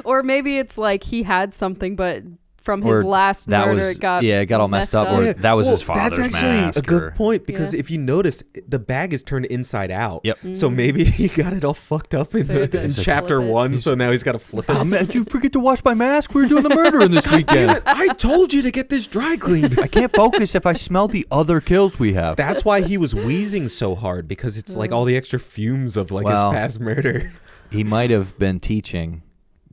Or maybe it's like he had something, but from his last murder, it got all messed up. Or that was his father's That's actually mask. a good point, because if you notice, the bag is turned inside out. Yep. So maybe he got it all fucked up in chapter flip it. 1, so now he's got to flip it. Did you forget to wash my mask? We were doing the murdering this weekend. I told you to get this dry cleaned. I can't focus if I smell the other kills we have. That's why he was wheezing so hard, because it's like all the extra fumes of like his past murder. He might have been teaching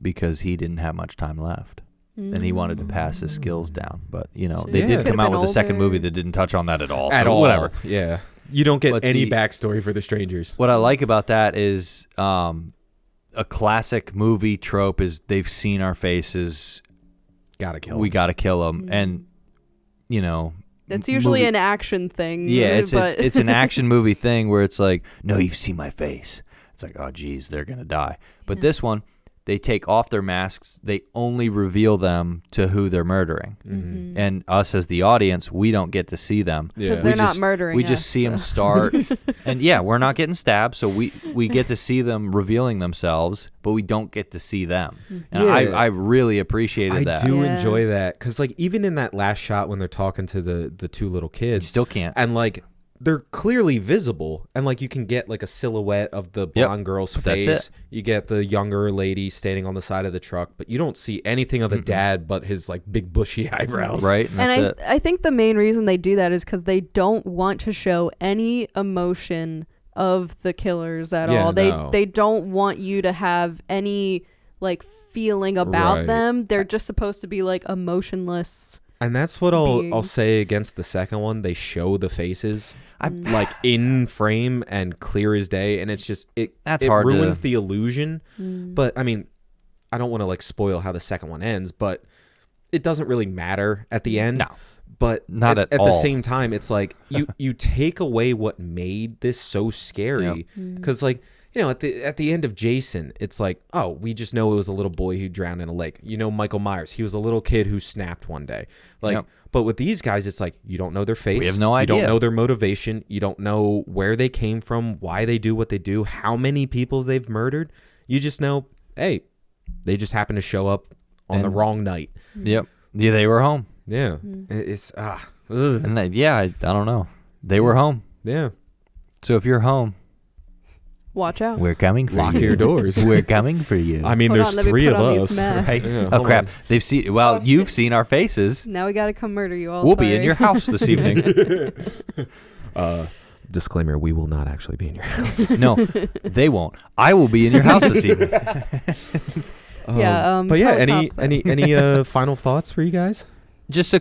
because he didn't have much time left. And he wanted to pass his skills down. But, they did come out with a second movie that didn't touch on that at all. At so all. Whatever. Yeah. You don't get But any backstory for the strangers. What I like about that is a classic movie trope is they've seen our faces. Gotta kill We him. got to kill them. And, It's usually an action thing. Yeah, but it's an action movie thing where it's like, no, you've seen my face. It's like, oh, geez, they're going to die. But this one, they take off their masks. They only reveal them to who they're murdering. And us as the audience, we don't get to see them. because they're not murdering We us, just see them so. start. And we're not getting stabbed, so we get to see them revealing themselves, but we don't get to see them. And I really appreciated that. I do enjoy that, because like even in that last shot when they're talking to the two little kids, You still can't. and like they're clearly visible, and like you can get like a silhouette of the blonde girl's That's face. it. You get the younger lady standing on the side of the truck, but you don't see anything of the dad but his like big bushy eyebrows. Right? And that's And it. I think the main reason they do that is because they don't want to show any emotion of the killers at all. They don't want you to have any like feeling about Right. them. They're just supposed to be like emotionless. And that's what I'll beings. say against the second one. They show the faces like in frame and clear as day, and it's just it hard ruins to- the illusion. But I mean, I don't want to like spoil how the second one ends, but it doesn't really matter at the end. No. But Not at the all. same time, it's like you take away what made this so scary, because like, at the end of Jason, it's like, oh, we just know it was a little boy who drowned in a lake. Michael Myers, he was a little kid who snapped one day. Like, but with these guys, it's like you don't know their face. We have no You idea. don't know their motivation. You don't know where they came from, why they do what they do, how many people they've murdered. You just know, hey, they just happened to show up on the wrong night. Yep. Yeah, they were home. Yeah, it's ugh. And I don't know. They were home. Yeah. So if you're home, Watch out. we're coming for Lock you. your doors. We're coming for you. I mean, Hold there's on, let me 3 put of on these us. masks. Right? Yeah, Oh hold crap! on. They've seen. Well, you've seen our faces. Now we got to come murder you all. We'll be in sorry. your house this evening. Disclaimer: we will not actually be in your house. No, they won't. I will be in your house this evening. Yeah, but yeah, tell the cops that. any final thoughts for you guys? It's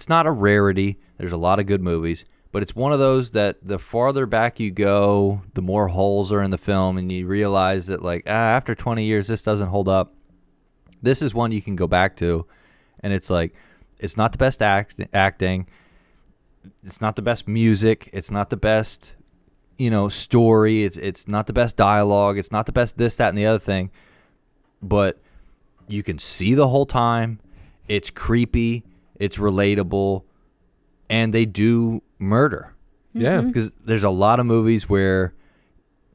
not a rarity. There's a lot of good movies, but it's one of those that the farther back you go, the more holes are in the film, and you realize that like after 20 years, this doesn't hold up. This is one you can go back to, and it's like it's not the best acting, it's not the best music, it's not the best story, it's not the best dialogue, it's not the best this, that, and the other thing, but you can see the whole time. It's creepy. It's relatable. And they do murder. Yeah. Because there's a lot of movies where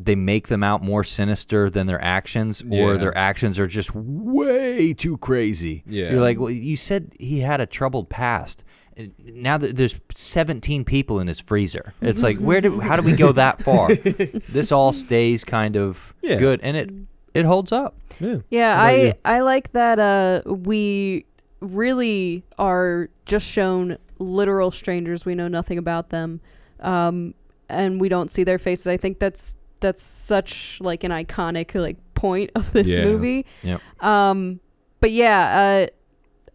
they make them out more sinister than their actions, or Yeah. their actions are just way too crazy. Yeah. You're like, well, you said he had a troubled past. And now there's 17 people in his freezer. It's like, how do we go that far? This all stays kind of good. And it holds up. Yeah. I like that we really are just shown literal strangers. We know nothing about them, and we don't see their faces. I think that's such like an iconic like point of this movie. Yep. But yeah,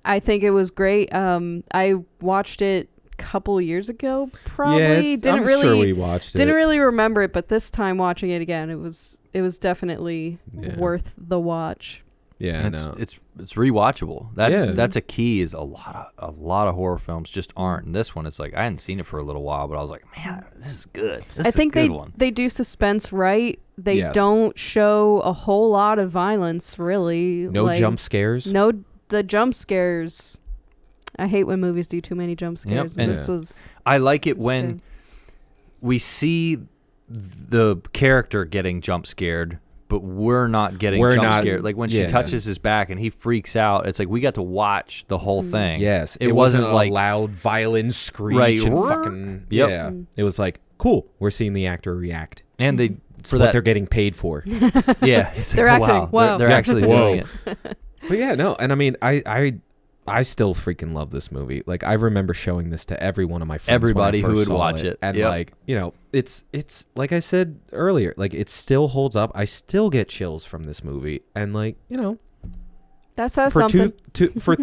I think it was great. I watched it a couple years ago, probably. I'm sure we watched it. Didn't really remember it, but this time watching it again, it was definitely worth the watch. Yeah, it's rewatchable. That's a key. Is a lot of horror films just aren't. And this one, it's like I hadn't seen it for a little while, but I was like, man, this is good. I think they do suspense right. They don't show a whole lot of violence, really. No like, jump scares. No, the jump scares. I hate when movies do too many jump scares. Yep. This was. I like it when we see the character getting jump scared, but we're not getting jump scared. Like when she touches his back and he freaks out, it's like we got to watch the whole thing. Yes. It wasn't like a loud violin screech and fucking It was like, cool, we're seeing the actor react. And it's what they're getting paid for. It's they're like, acting. Wow. They're actually doing it. But yeah, no, and I mean I still freaking love this movie. Like I remember showing this to every one of my friends. Everybody when I who first would saw watch it. And like, you know, it's like I said earlier, like it still holds up. I still get chills from this movie. And like, you know, that says something. For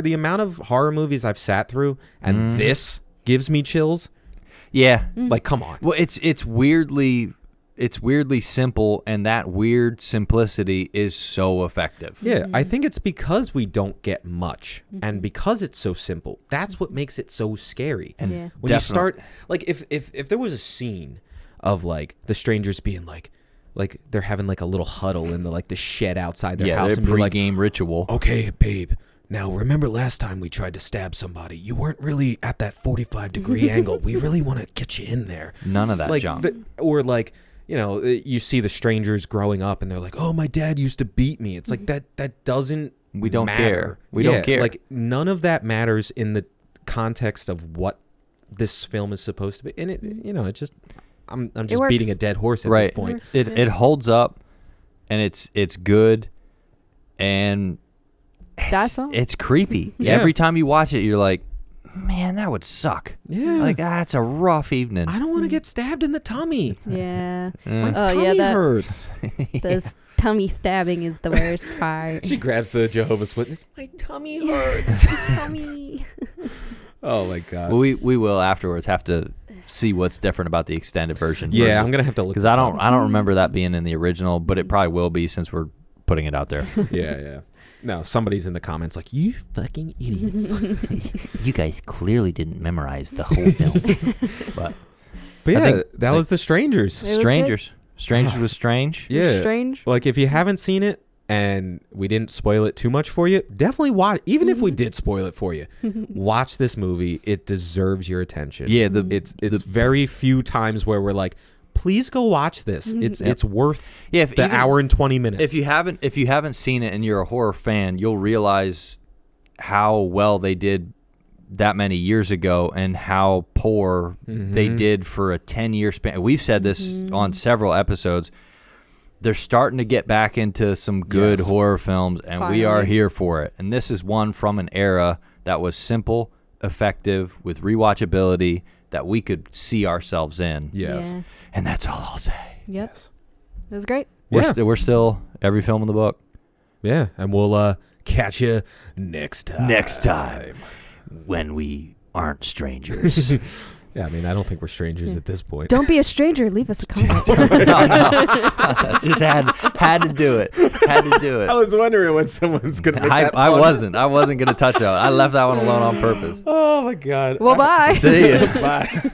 the amount of horror movies I've sat through and this gives me chills. Yeah. Like come on. Well, it's weirdly simple, and that weird simplicity is so effective. Yeah, I think it's because we don't get much, and because it's so simple. That's what makes it so scary. And when you start, like, if there was a scene of like the strangers being like they're having like a little huddle in the shed outside their house, and pre-game ritual. Okay, babe. Now, remember last time we tried to stab somebody? You weren't really at that 45-degree angle. We really want to get you in there. None of that junk. Or like. You know, you see the strangers growing up and they're like, oh, my dad used to beat me. It's like that doesn't We don't matter. care. We don't care. Like none of that matters in the context of what this film is supposed to be. And it, you know, it just I'm just beating a dead horse at this point. It holds up and it's good and it's creepy. Yeah. Every time you watch it, you're like, man, that would suck. Yeah. Like, that's a rough evening. I don't want to get stabbed in the tummy. Yeah. My tummy hurts. This tummy stabbing is the worst part. She grabs the Jehovah's Witness. My tummy hurts. Tummy. Oh, my God. Well, we will afterwards have to see what's different about the extended version. Yeah, I'm going to have to look because I don't remember that being in the original, but it probably will be since we're putting it out there. Yeah. No, somebody's in the comments like, you fucking idiots. You guys clearly didn't memorize the whole film. but yeah, that was The Strangers. Strangers was strange. Yeah. Strange. Like, if you haven't seen it and we didn't spoil it too much for you, definitely watch. Even if we did spoil it for you, watch this movie. It deserves your attention. Yeah, it's very few times where we're like, please go watch this. It's worth the hour and 20 minutes. If you haven't seen it and you're a horror fan, you'll realize how well they did that many years ago and how poor they did for a 10-year span. We've said this on several episodes. They're starting to get back into some good horror films, and we are here for it. And this is one from an era that was simple, effective, with rewatchability, that we could see ourselves in. Yes. Yeah. And that's all I'll say. Yep. Yes. It was great. We're still every film in the book. Yeah, and we'll catch you next time. Next time. When we aren't strangers. Yeah, I mean, I don't think we're strangers at this point. Don't be a stranger. Leave us a comment. No. I just had to do it. Had to do it. I was wondering when someone's going to make that I wasn't going to touch that. I left that one alone on purpose. Oh, my God. Well, bye. See ya. Bye.